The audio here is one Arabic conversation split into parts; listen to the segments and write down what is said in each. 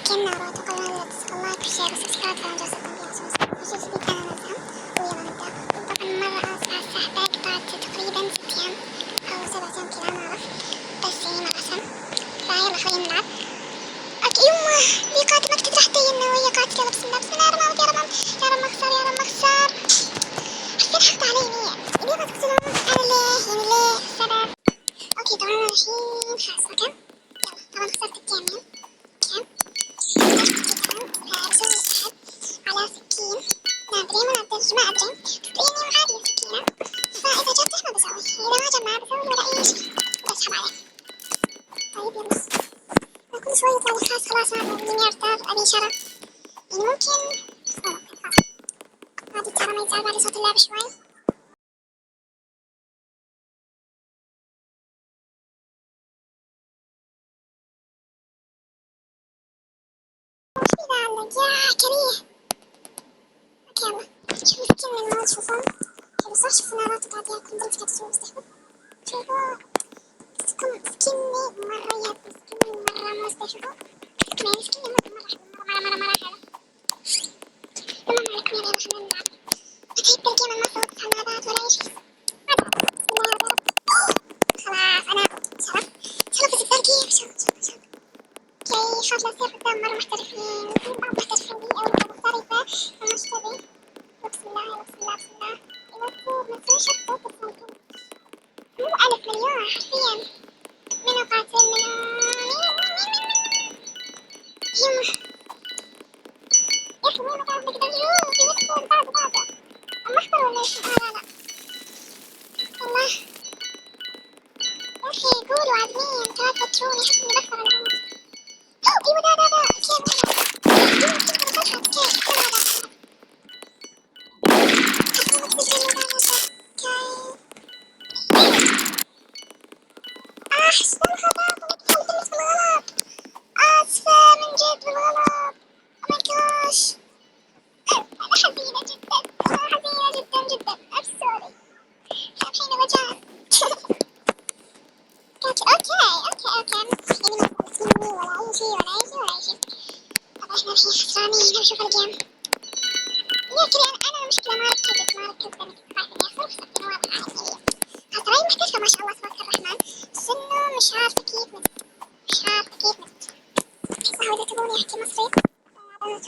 كنا وتقبل اللايك والشير والسبسكرايب فلو جوزكم فيها وش جديد أنا نزهم ويلا نبدأ. طبعا مرة آسفة الساعة قطعت تقريبا 6 أيام أو 7 أيام كذا ما أعرف، بس يعني ما أسهم فيلا خلينا نلعب. أوكي يما في قاتل مكتب راح تينا وهي قاتلة بسم الله بسم الله. يا رب يا رب يا رب مخسر يا رب مخسر. حسين حقت عليني ليه ما تقتلون؟ أنا ليه يعني ليه السبب؟ أوكي طبعا أنا الحين خلاص أوكي يلا. طبعا خسرت الجيمين بسوي سحب على سكين ما أدري ما أدري تقريني عادي السكينة، فإذا جبته ما بسوي، إذا ما جب ما بسوي ولا أي شيء بسحب عليه. طيب يلا كل شوي يطلع لي خلاص أنا يرتر أبي شرف يعني ممكن هذه ترى ما يزعل بعد صوت اللعب شوي. وش بيزعلك يا كريه؟ اوكي يلا شوفوا سكين من الموت شوفون حلو صح. شوفوا نارات قاعد ياكل ضرب كده تسوي مستحبط. شوفوا سكني مرة ياكل سكني مرة مستحبط. سكني مرة حلو مرة حلو. المهم عليكم يلا خلينا نلعب. أتهيب بالجيم ما صوت حمادات ولا أي شيء. بسم الله يا رب. خلاص أنا شرف الزرقية شرف اوكي خلاص لا تصير قدام مرة محترفين في بعض محترفين بي أو مختلفة فمش تبي. بسم الله بسم الله بسم الله. إذا ما تسوي شرط صوتك ممكن مو 1000 مليون حرفيا. منو قاتل منو يما يا أخي وين مكان نقدر نروح في وسط بعد المخبر ولا إيش؟ لا والله يا أخي قولوا عاد مين 3 باترون يحس إني بخسر العمر. أيوة ده آسفة من جد بالغلط. Oh my gosh أنا حزينة جدا I'm sorry. سامحيني مجال اوكي يعني ما تسمعني ولا أي شيء. طبعا احنا الحين خسرانين نشوف الجيم. لكن أنا المشكلة ما ركزت لأني كنت خايفة إني أخسر خسرت واضح على خسراني محترفة ما شاء الله تبارك الرحمن، بس إنه مش عارفة كيف صح إذا تبوني أحكي مصري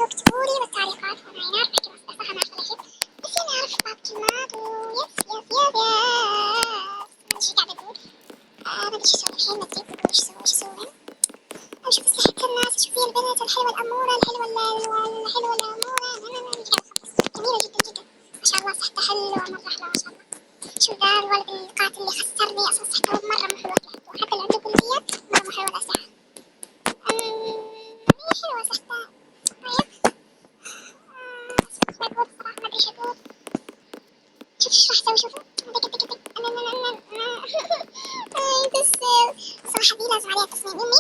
اكتبولي بالتعليقات وأنا عارفة أحكي مصري صح ما أعرف ولا شيء، بس يعني أعرف بعض كلمات ويس ما أدري شي قاعدة أقول. ما أدري شو أسوي الحين ما أدري وش أسوي. أشوف استحق الناس أشوف هي البنت الحلوة الأمورة الحلوة الأمورة جميلة جدا ما شاء الله صحته حلوة مرة حلوة ما شاء الله. شوف ذا الولد القاتل اللي خسرني أصلا صحته مرة مو حلوة وحتى اللي عنده كلية مرة مو حلوة الأسلحة. هي حلوة صحته طيب ايش بقول صراحة ما أدري ايش أقول. شوف ايش راح أسوي شوفوا دق بس صراحة دي لازم عليها تصميم يمي